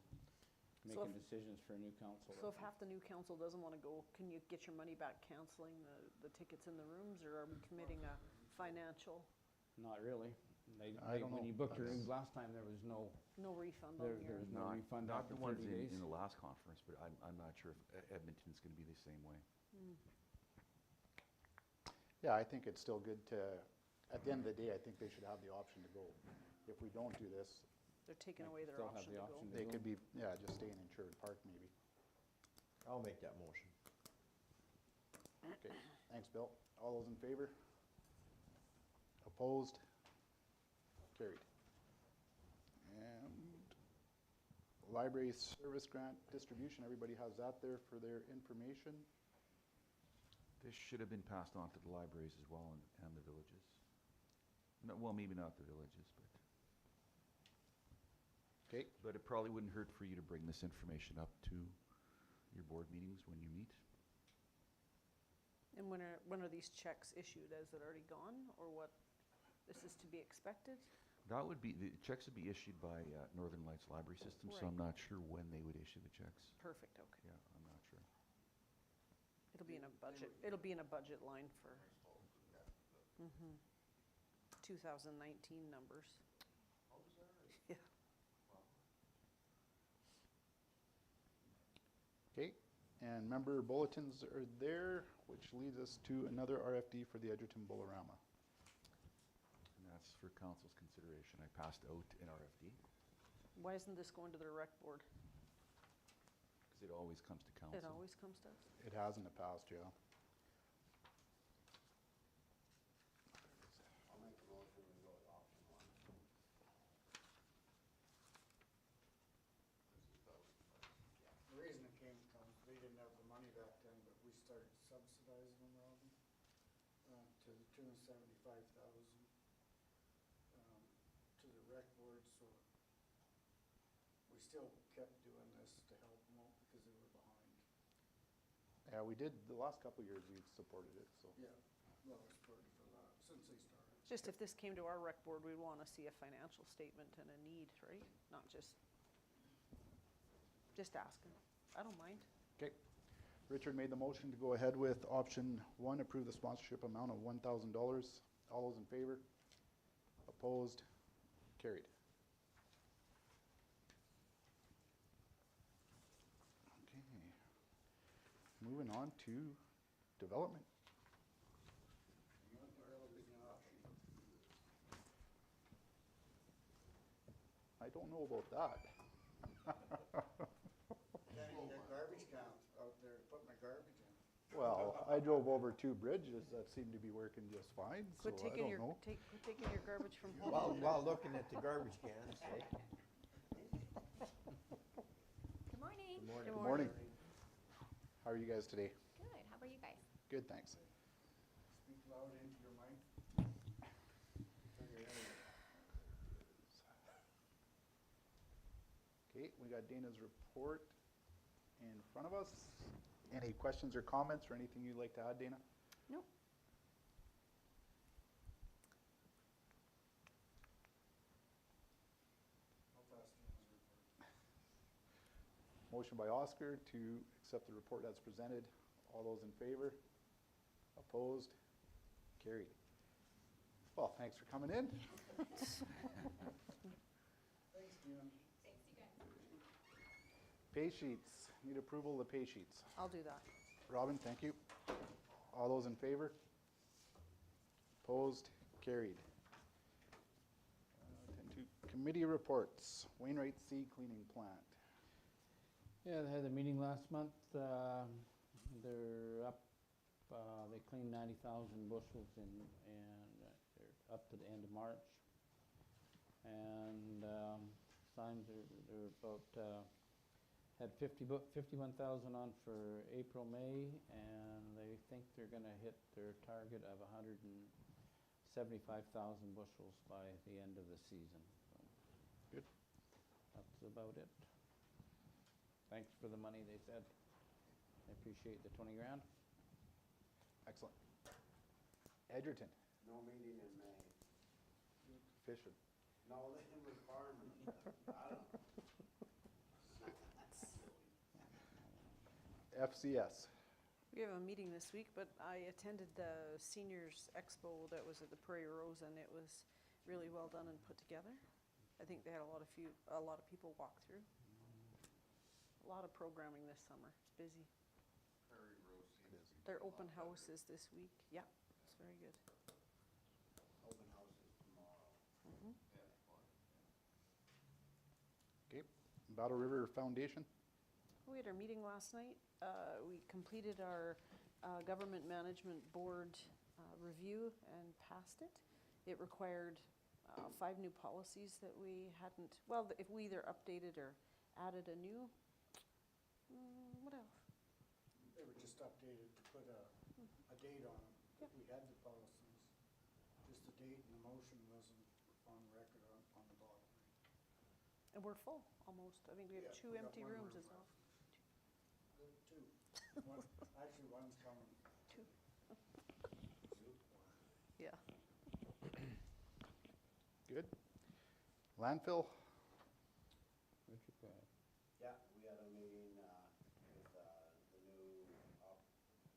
So making decisions for a new council. So if half the new council doesn't want to go, can you get your money back canceling the tickets in the rooms, or are we committing a financial, Not really. I don't When know. you booked your That's- rooms last time, there was no, no refund there on your? was no refund Not after the ones 30 days. in the last conference, but I'm not sure if Edmonton's gonna be the same way. Yeah, I think it's still good to, at the end of the day, I think they should have the option to go. If we don't do this, They're taking away their They'll have option the to go. option. they could be, yeah, just stay in Insured Park maybe. I'll make that motion. Okay, thanks, Bill. All those in favor? Opposed? Carried. And library service grant distribution, everybody has that there for their information. This should have been passed on to the libraries as well and the villages. No, well, maybe not the villages, Okay, but it probably wouldn't hurt for you to bring this information up to your board meetings when you meet. And when are these checks issued? Is it already gone, or what? This is to be expected? That would be, the checks would be issued by Northern Lights Library System, so I'm Right. not sure when they would issue the checks. Perfect, okay. Yeah, I'm not sure. It'll be in a budget, it'll be in a budget line for, 2019 numbers. Yeah. Okay, and member bulletins are there, which leads us to another RFD for the Edgerton Bolorama. And that's for council's consideration. I passed out an RFD, Why isn't this going to the rec board? because it always comes to council. It always comes to us? It has in the past, yeah. I'll make a motion to go with option one. The reason it came from, we didn't have the money back then, but we started subsidizing them, Robin, to the tune of 75,000, to the rec board, so we still kept doing this to help them out because they were behind. Yeah, we did, the last couple of years we've supported it, so. Yeah, well, we supported for that, since they started. Just if this came to our rec board, we'd want to see a financial statement and a need, right? Not just asking. I don't mind. Okay. Richard made the motion to go ahead with option one, approve the sponsorship amount of $1,000. All those in favor? Opposed? Carried. Okay. Moving on to development. I don't know about that. Can't get a garbage can out there to put my garbage in. Well, I drove over two bridges that seem to be working just fine, so Quit I taking don't your, know. quit taking your garbage from home. While looking at the garbage cans, eh? Good morning. Good Good morning. How are you guys today? Good. How about you guys? Good, thanks. Speak loud into your mic. Turn your head. Okay, we got Dana's report in front of us. Any questions or comments or anything you'd like to add, Dana? Nope. I'll pass Dana's report. Motion by Oscar to accept the report as presented. All those in favor? Opposed? Carried. Well, thanks for coming in. Thanks, Dana. Pay sheets. Need approval of the pay sheets. I'll do that. Robin, thank you. All those in favor? Opposed? Carried. 10-2. Committee reports. Wainwright C cleaning plant. Yeah, they had a meeting last month. They're up, they cleaned 90,000 bushels and they're up to the end of March. And signs they're about, had 51,000 on for April, May, and they think they're gonna hit their target of 175,000 bushels by the end of the season. So Good. that's about it. Thanks for the money, they said. I appreciate the 20 grand. Excellent. Edgerton, No meeting in May. fishing. No, they were farming. I don't know. FCS. We have a meeting this week, but I attended the seniors expo that was at the Prairie Rose, and it was really well done and put together. I think they had a lot of people walk through. A lot of programming this summer. It's busy. Prairie Rose seems to be Their a lot open better. house is this week. Yeah, it's very good. Open house is tomorrow. Mhm. Yeah, fun, Okay. Battle River Foundation. We had our meeting last night. We completed our government management board review and passed it. It required 5 new policies that we hadn't, well, if we either updated or added a new, what else? They were just updated to put a date on them. Yep. We had the policies, just the date and the motion wasn't on record on the bottom. And we're full, almost. I think we have Yeah, 2 we got empty one rooms more as well. left. Two Actually, one's coming. Two. Yeah. Good. Landfill, Richard, go ahead. Yeah, we had a meeting, with, the new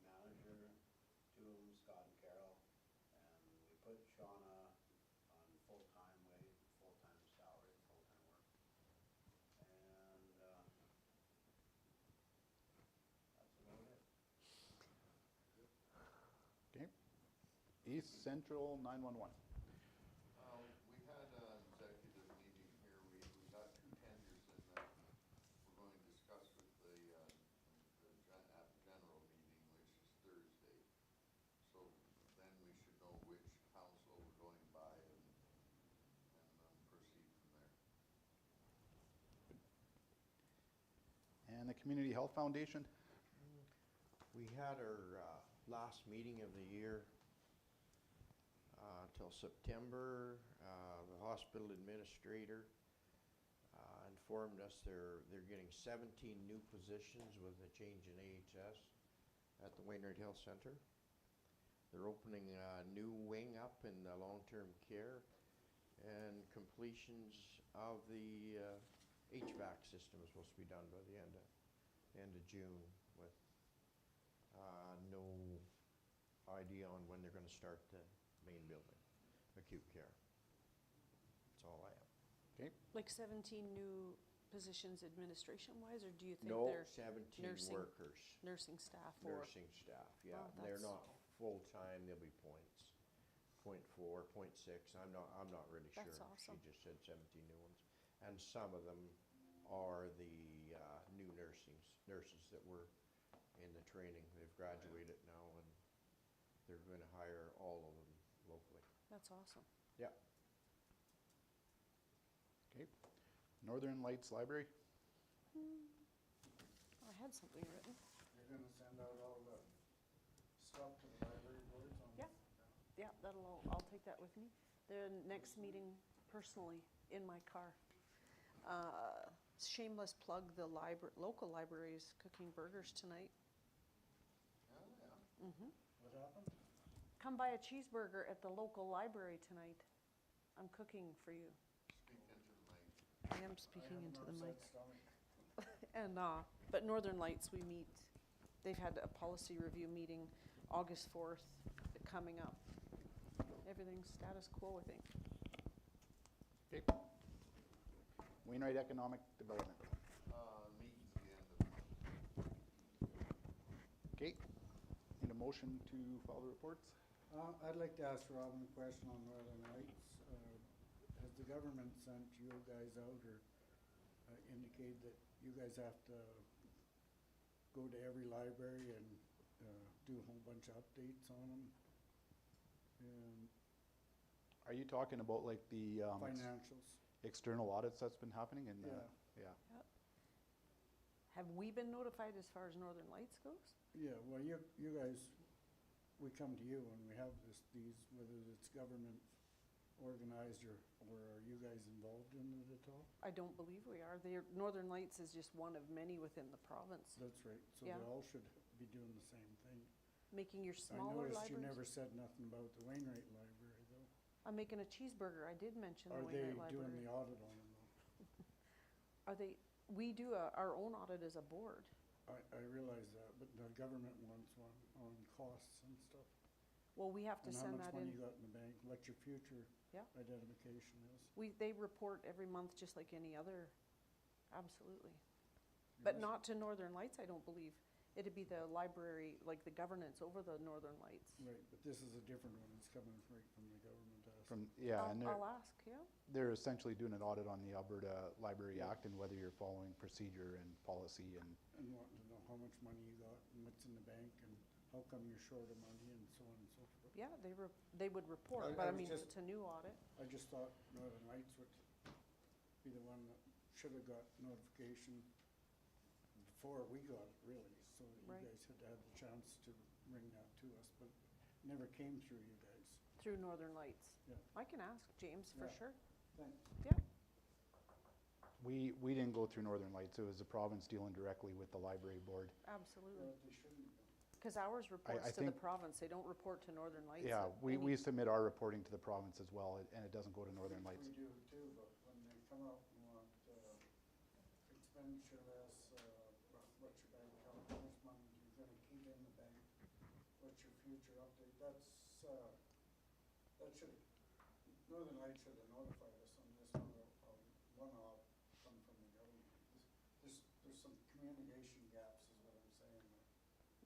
manager, two of them, Scott and Carol, and we put Shauna on full-time full-time salary, full-time work. And, that's about it. okay. East Central 911. We had an executive meeting here, we got two tenders in that we're going to discuss with the general meeting, which is Thursday. So then we should know which council we're going by and proceed from there. And the Community Health Foundation. We had our last meeting of the year till September. The hospital administrator informed us they're getting 17 new positions with a change in AHS at the Wainwright Health Center. They're opening a new wing up in the long-term care, and completions of the HVAC system is supposed to be done by the end of June, with no idea on when they're gonna start the main building, acute care. That's all I have. Okay. Like 17 new positions administration-wise, or do you think No, they're 17 nursing- workers, nursing staff or? nursing staff, yeah. Wow, They're that's- not full-time, they'll be points. 0.4, 0.6, I'm not really sure. That's awesome. She just said 17 new ones. And some of them are the new nurses that were in the training. They've graduated now, and they're gonna hire all of them locally. That's awesome. Yeah. Okay. Northern Lights Library. I had something written. You're gonna send out all the stuff to the library boards on? Yeah. Yeah, I'll take that with me. The next meeting personally in my car. Shameless plug, the local library is cooking burgers tonight. Oh, yeah. Mm-hmm. What happened? Come buy a cheeseburger at the local library tonight. I'm cooking for you. Speak into the mic. I am speaking into the I mic. have an upset stomach. And, but Northern Lights, we meet, they've had a policy review meeting August 4th coming up. Everything's status quo, I think. Okay. Wainwright Economic Development. Meeting's the end of the month. Okay. Need a motion to file the reports? I'd like to ask Robin a question on Northern Lights. Has the government sent you guys out or indicated that you guys have to go to every library and do a whole bunch of updates on them? And Are you talking about like the financials? external audits that's been happening in Yeah. yeah. Have we been notified as far as Northern Lights goes? Yeah, well, you guys, we come to you when we have these, whether it's government organized or are you guys involved in it at all? I don't believe we are. Northern Lights is just one of many within the province. That's right, so Yeah. they all should be doing the same thing. Making your I smaller noticed you libraries. never said nothing about the Wainwright Library, though. I'm making a cheeseburger. I did mention the Are they Wainwright doing Library. the audit on them, though? Are they, we do our own audit as a board. I realize that, but the government wants one on costs and stuff. Well, we have to And how send much that money in. you got in the bank, what your future Yeah. identification is. They report every month just like any other, absolutely. But Yours? not to Northern Lights, I don't believe. It'd be the library, like the governance over the Northern Lights. Right, but this is a different one, it's coming right from the government to us. From and I'll ask, yeah. they're essentially doing an audit on the Alberta Library Act and whether you're following procedure and policy and And wanting to know how much money you got and what's in the bank and how come you're short of money and so on and so forth. Yeah, they would report, I but I was mean, just- it's a new audit. I just thought Northern Lights would be the one that should have got notification before we got it, really. So that Right. you guys had had the chance to bring that to us, but it never came through you guys. Through Northern Lights. Yeah. I can ask James for Yeah. sure. Thanks. Yeah. We didn't go through Northern Lights, it was the province dealing directly with the library board. Absolutely. They shouldn't. Because ours reports to the think- province, they don't report to Northern Lights. Yeah, at we any- submit our reporting to the province as well, and it doesn't go to Northern Lights. We do too, but when they come out and want, expenditure less, what's your bank account, how much money you're gonna keep in the bank, what's your future update, that should, Northern Lights should have notified us on this one-off come from the government. There's some communication gaps is what I'm saying.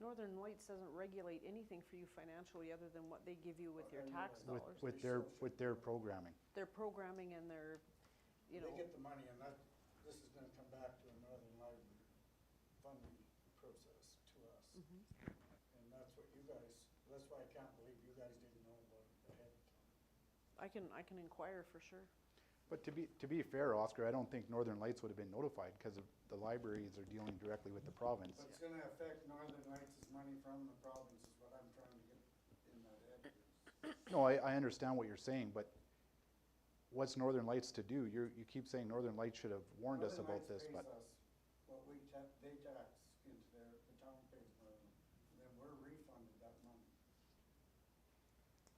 Northern Lights doesn't regulate anything for you financially other than what they give you with your I tax realize. dollars. With their programming. Their programming and their, you know, They get the money and this is gonna come back to a Northern Library funding process to us. Mhm. And that's why I can't believe you guys didn't know about it ahead of time. I can inquire for sure. But to be fair, Oscar, I don't think Northern Lights would have been notified because the libraries are dealing directly with the province. But it's gonna affect Northern Lights' money from the province is what I'm trying to get in that head. No, I understand what you're saying, but what's Northern Lights to do? You keep saying Northern Lights should have warned us about this, but Northern Lights pays us what they tax into the town pays Northern, and then we're refunded that money.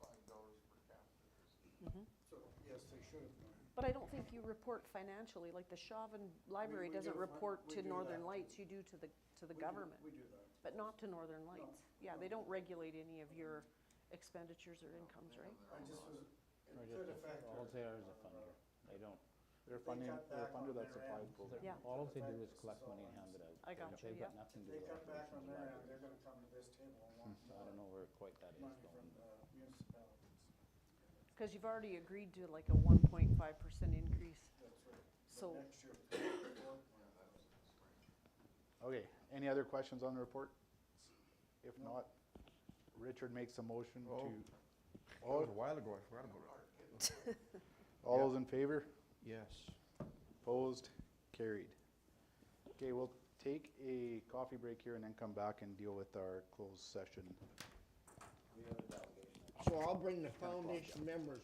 $5 per capita. Mhm. So, yes, they should have known. But I don't think you report financially, like the Chauvin Library we doesn't do, report we to do Northern that. Lights, you do to the We do- government, We do that. but not to Northern Lights. Yeah, they don't regulate any of your expenditures or incomes, right? I just was, Or it just could a- affect all they are is a our, funder. They don't, they're If they funding, cut they're a back funder on that their supplies end. programs. Yeah. all they do affect is us collect is money all and hand it out. I got you, They've got yeah. nothing If to they do with cut back operations on of the their end, library. they're gonna come to this table and want So I don't know where quite that is money from going. the municipalities. Because you've already agreed to like a 1.5% increase. That's right. So- But next year, 4.5. Okay, any other questions on the report? If not, Richard makes a motion to. That was a while ago, I forgot about it. All those in favor? Yes. Opposed? Carried. Okay, we'll take a coffee break here and then come back and deal with our closed session. We have a delegation. So I'll bring the foundation members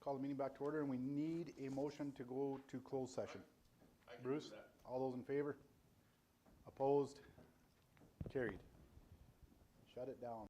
call the meeting back to order, and we need a motion to go to closed session. Bruce, all those in favor? Opposed? Carried. Shut it down.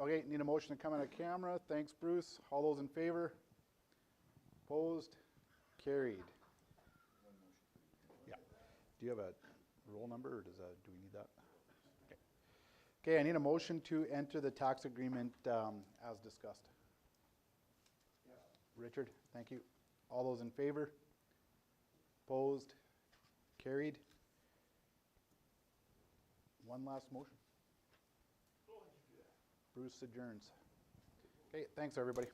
Okay, need a motion to come on a camera. Thanks, Bruce. All those in favor? Opposed? Carried. Yeah. Do you have a roll number, or do we need that? Okay. Okay, I need a motion to enter the tax agreement as discussed. Richard, thank you. All those in favor? Opposed? Carried. One last motion. Bruce adjourns. Okay, thanks, everybody.